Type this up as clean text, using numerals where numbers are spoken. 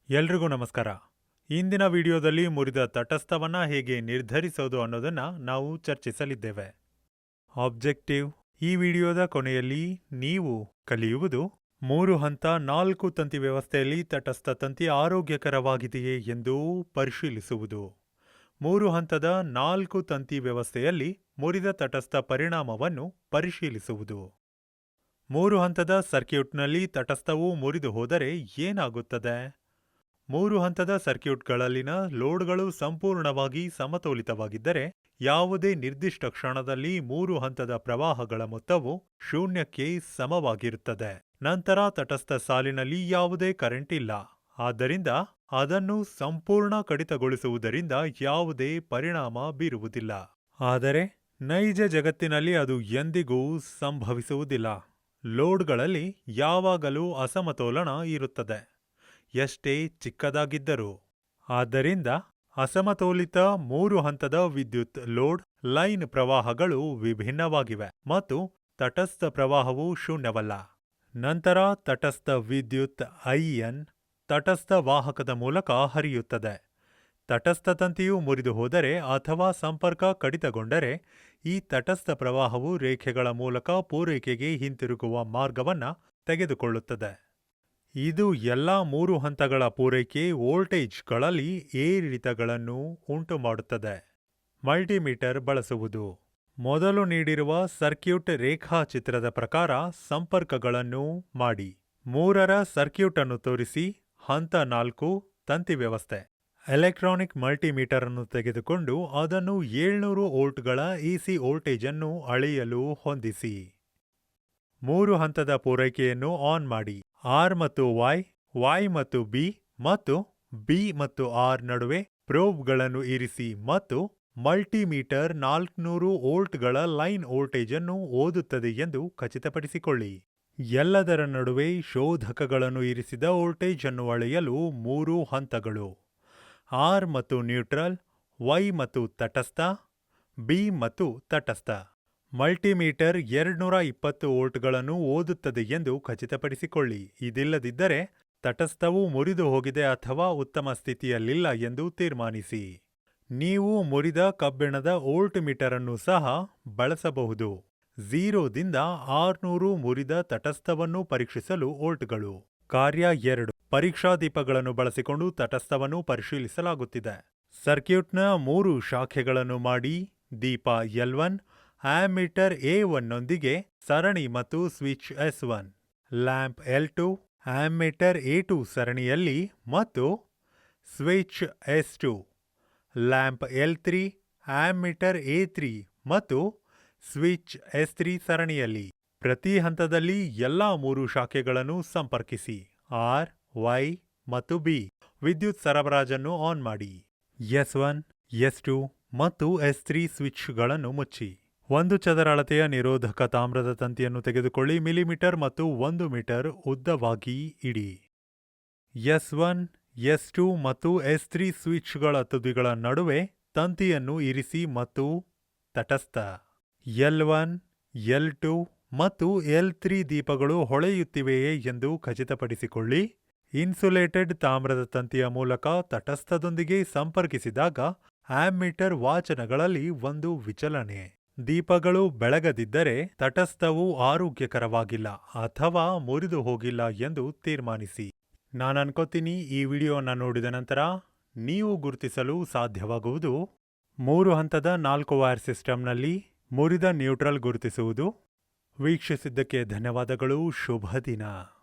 ಎಲ್ರಿಗೂ ನಮಸ್ಕಾರ. ಇಂದಿನ ವಿಡಿಯೋದಲ್ಲಿ ಮುರಿದ ತಟಸ್ಥವನ್ನ ಹೇಗೆ ನಿರ್ಧರಿಸೋದು ಅನ್ನೋದನ್ನ ನಾವು ಚರ್ಚಿಸಲಿದ್ದೇವೆ. ಆಬ್ಜೆಕ್ಟಿವ್: ಈ ವಿಡಿಯೋದ ಕೊನೆಯಲ್ಲಿ ನೀವು ಕಲಿಯುವುದು 3 ಹಂತ 4 ತಂತಿ ವ್ಯವಸ್ಥೆಯಲ್ಲಿ ತಟಸ್ಥ ತಂತಿ ಆರೋಗ್ಯಕರವಾಗಿದೆಯೇ ಎಂದು ಪರಿಶೀಲಿಸುವುದು. 3 ಹಂತದ 4 ತಂತಿ ವ್ಯವಸ್ಥೆಯಲ್ಲಿ ಮುರಿದ ತಟಸ್ಥ ಪರಿಣಾಮವನ್ನು ಪರಿಶೀಲಿಸುವುದು. 3 ಹಂತದ ಸರ್ಕ್ಯೂಟ್ನಲ್ಲಿ ತಟಸ್ಥವು ಮುರಿದು ಹೋದರೆ ಏನಾಗುತ್ತದೆ? 3 ಹಂತದ ಸರ್ಕ್ಯೂಟ್ಗಳಲ್ಲಿನ ಲೋಡ್ಗಳು ಸಂಪೂರ್ಣವಾಗಿ ಸಮತೋಲಿತವಾಗಿದ್ದರೆ ಯಾವುದೇ ನಿರ್ದಿಷ್ಟ ಕ್ಷಣದಲ್ಲಿ 3 ಹಂತದ ಪ್ರವಾಹಗಳ ಮೊತ್ತವು ಶೂನ್ಯಕ್ಕೆ ಸಮವಾಗಿರುತ್ತದೆ. ನಂತರ ತಟಸ್ಥ ಸಾಲಿನಲ್ಲಿ ಯಾವುದೇ ಕರೆಂಟ್ ಇಲ್ಲ, ಆದ್ದರಿಂದ ಅದನ್ನು ಸಂಪೂರ್ಣ ಕಡಿತಗೊಳಿಸುವುದರಿಂದ ಯಾವುದೇ ಪರಿಣಾಮ ಬೀರುವುದಿಲ್ಲ. ಆದರೆ ನೈಜ ಜಗತ್ತಿನಲ್ಲಿ ಅದು ಎಂದಿಗೂ ಸಂಭವಿಸುವುದಿಲ್ಲ. ಲೋಡ್ಗಳಲ್ಲಿ ಯಾವಾಗಲೂ ಅಸಮತೋಲನ ಇರುತ್ತದೆ, ಎಷ್ಟೇ ಚಿಕ್ಕದಾಗಿದ್ದರೂ. ಆದ್ದರಿಂದ ಅಸಮತೋಲಿತ 3 ಹಂತದ ವಿದ್ಯುತ್ ಲೋಡ್ ಲೈನ್ ಪ್ರವಾಹಗಳು ವಿಭಿನ್ನವಾಗಿವೆ ಮತ್ತು ತಟಸ್ಥ ಪ್ರವಾಹವು ಶೂನ್ಯವಲ್ಲ. ನಂತರ ತಟಸ್ಥ ವಿದ್ಯುತ್ IN ತಟಸ್ಥ ವಾಹಕದ ಮೂಲಕ ಹರಿಯುತ್ತದೆ. ತಟಸ್ಥ ತಂತಿಯು ಮುರಿದು ಹೋದರೆ ಅಥವಾ ಸಂಪರ್ಕ ಕಡಿತಗೊಂಡರೆ ಈ ತಟಸ್ಥ ಪ್ರವಾಹವು ರೇಖೆಗಳ ಮೂಲಕ ಪೂರೈಕೆಗೆ ಹಿಂತಿರುಗುವ ಮಾರ್ಗವನ್ನು ತೆಗೆದುಕೊಳ್ಳುತ್ತದೆ. ಇದು ಎಲ್ಲ 3 ಹಂತಗಳ ಪೂರೈಕೆ ವೋಲ್ಟೇಜ್ಗಳಲ್ಲಿ ಏರಿಳಿತಗಳನ್ನು ಉಂಟುಮಾಡುತ್ತದೆ. ಮಲ್ಟಿಮೀಟರ್ ಬಳಸುವುದು: ಮೊದಲು ನೀಡಿರುವ ಸರ್ಕ್ಯೂಟ್ ರೇಖಾಚಿತ್ರದ ಪ್ರಕಾರ ಸಂಪರ್ಕಗಳನ್ನು ಮಾಡಿ. 3ರ ಸರ್ಕ್ಯೂಟ್ ಅನ್ನು ತೋರಿಸಿ. ಹಂತ 4 ತಂತಿ ವ್ಯವಸ್ಥೆ. ಎಲೆಕ್ಟ್ರಾನಿಕ್ ಮಲ್ಟಿಮೀಟರ್ ಅನ್ನು ತೆಗೆದುಕೊಂಡು ಅದನ್ನು 700 ವೋಲ್ಟ್ಗಳ AC ವೋಲ್ಟೇಜ್ ಅನ್ನು ಅಳೆಯಲು ಹೊಂದಿಸಿ. 3 ಹಂತದ ಪೂರೈಕೆಯನ್ನು ಆನ್ ಮಾಡಿ. R ಮತ್ತು Y ಮತ್ತು B ಮತ್ತು B ಮತ್ತು R ನಡುವೆ ಪ್ರೋಬ್ಗಳನ್ನು ಇರಿಸಿ ಮತ್ತು ಮಲ್ಟಿಮೀಟರ್ 400 ವೋಲ್ಟ್ಗಳ ಲೈನ್ ವೋಲ್ಟೇಜ್ ಅನ್ನು ಓದುತ್ತದೆ ಎಂದು ಖಚಿತಪಡಿಸಿಕೊಳ್ಳಿ. ಎಲ್ಲದರ ನಡುವೆ ಶೋಧಕಗಳನ್ನು ಇರಿಸಿದ ವೋಲ್ಟೇಜ್ ಅನ್ನು ಅಳೆಯಲು 3 ಹಂತಗಳು: R ಮತ್ತು ನ್ಯೂಟ್ರಲ್, Y ಮತ್ತು ತಟಸ್ಥ, B ಮತ್ತು ತಟಸ್ಥ. ಮಲ್ಟಿಮೀಟರ್ 220 ವೋಲ್ಟ್ಗಳನ್ನು ಓದುತ್ತದೆ ಎಂದು ಖಚಿತಪಡಿಸಿಕೊಳ್ಳಿ. ಇದಿಲ್ಲದಿದ್ದರೆ ತಟಸ್ಥವು ಮುರಿದು ಹೋಗಿದೆ ಅಥವಾ ಉತ್ತಮ ಸ್ಥಿತಿಯಲ್ಲಿಲ್ಲ ಎಂದು ತೀರ್ಮಾನಿಸಿ. ನೀವು ಮುರಿದ ಕಬ್ಬಿಣದ ವೋಲ್ಟ್ ಮೀಟರ್ ಅನ್ನು ಸಹ ಬಳಸಬಹುದು. 0 ದಿಂದ 600 ಮುರಿದ ತಟಸ್ಥವನ್ನು ಪರೀಕ್ಷಿಸಲು ವೋಲ್ಟ್ಗಳು. ಕಾರ್ಯ 2: ಪರೀಕ್ಷಾ ದೀಪಗಳನ್ನು ಬಳಸಿಕೊಂಡು ತಟಸ್ಥವನ್ನು ಪರಿಶೀಲಿಸಲಾಗುತ್ತಿದೆ. ಸರ್ಕ್ಯೂಟ್ನ 3 ಶಾಖೆಗಳನ್ನು ಮಾಡಿ. ದೀಪ L1 ಆಮ್ಮೀಟರ್ A1 ನೊಂದಿಗೆ ಸರಣಿ ಮತ್ತು switch S1. Lamp L2 ammeter A2 ಸರಣಿಯಲ್ಲಿ ಮತ್ತು switch S2. Lamp L3 ammeter A3 ಮತ್ತು ಸ್ವಿಚ್ S3 ಸರಣಿಯಲ್ಲಿ. ಪ್ರತಿ ಹಂತದಲ್ಲಿ ಎಲ್ಲಾ 3 ಶಾಖೆಗಳನ್ನು ಸಂಪರ್ಕಿಸಿ. R, Y ಮತ್ತು B. ವಿದ್ಯುತ್ ಸರಬರಾಜನ್ನು ಆನ್ ಮಾಡಿ. S1, S2 ಮತ್ತು S3 ಸ್ವಿಚ್ಗಳನ್ನು ಮುಚ್ಚಿ. 1 ಚದರ ಅಳತೆಯ ನಿರೋಧಕ ತಾಮ್ರದ ತಂತಿಯನ್ನು ತೆಗೆದುಕೊಳ್ಳಿ. ಮಿಲಿಮೀಟರ್ ಮತ್ತು 1 ಮೀಟರ್ ಉದ್ದವಾಗಿ ಇಡಿ. S1, S2 ಮತ್ತು S3 ಸ್ವಿಚ್ಗಳ ತುದಿಗಳ ನಡುವೆ ತಂತಿಯನ್ನು ಇರಿಸಿ ಮತ್ತು ತಟಸ್ಥ. L1, L2 ಮತ್ತು L3 ದೀಪಗಳು ಹೊಳೆಯುತ್ತಿವೆಯೇ ಎಂದು ಖಚಿತಪಡಿಸಿಕೊಳ್ಳಿ. ಇನ್ಸುಲೇಟೆಡ್ ತಾಮ್ರದ ತಂತಿಯ ಮೂಲಕ ತಟಸ್ಥದೊಂದಿಗೆ ಸಂಪರ್ಕಿಸಿದಾಗ ಆಮ್ಮೀಟರ್ ವಾಚನಗಳಲ್ಲಿ ಒಂದು ವಿಚಲನೆ. ದೀಪಗಳು ಬೆಳಗದಿದ್ದರೆ ತಟಸ್ಥವು ಆರೋಗ್ಯಕರವಾಗಿಲ್ಲ ಅಥವಾ ಮುರಿದು ಹೋಗಿಲ್ಲ ಎಂದು ತೀರ್ಮಾನಿಸಿ. ನಾನನ್ಕೋತೀನಿ ಈ ವಿಡಿಯೋನ ನೋಡಿದ ನಂತರ ನೀವು ಗುರುತಿಸಲು ಸಾಧ್ಯವಾಗುವುದು 3 ಹಂತದ 4 ವೈರ್ ಸಿಸ್ಟಮ್ನಲ್ಲಿ ಮುರಿದ ನ್ಯೂಟ್ರಲ್ ಗುರುತಿಸುವುದು. ವೀಕ್ಷಿಸಿದ್ದಕ್ಕೆ ಧನ್ಯವಾದಗಳು. ಶುಭ ದಿನ.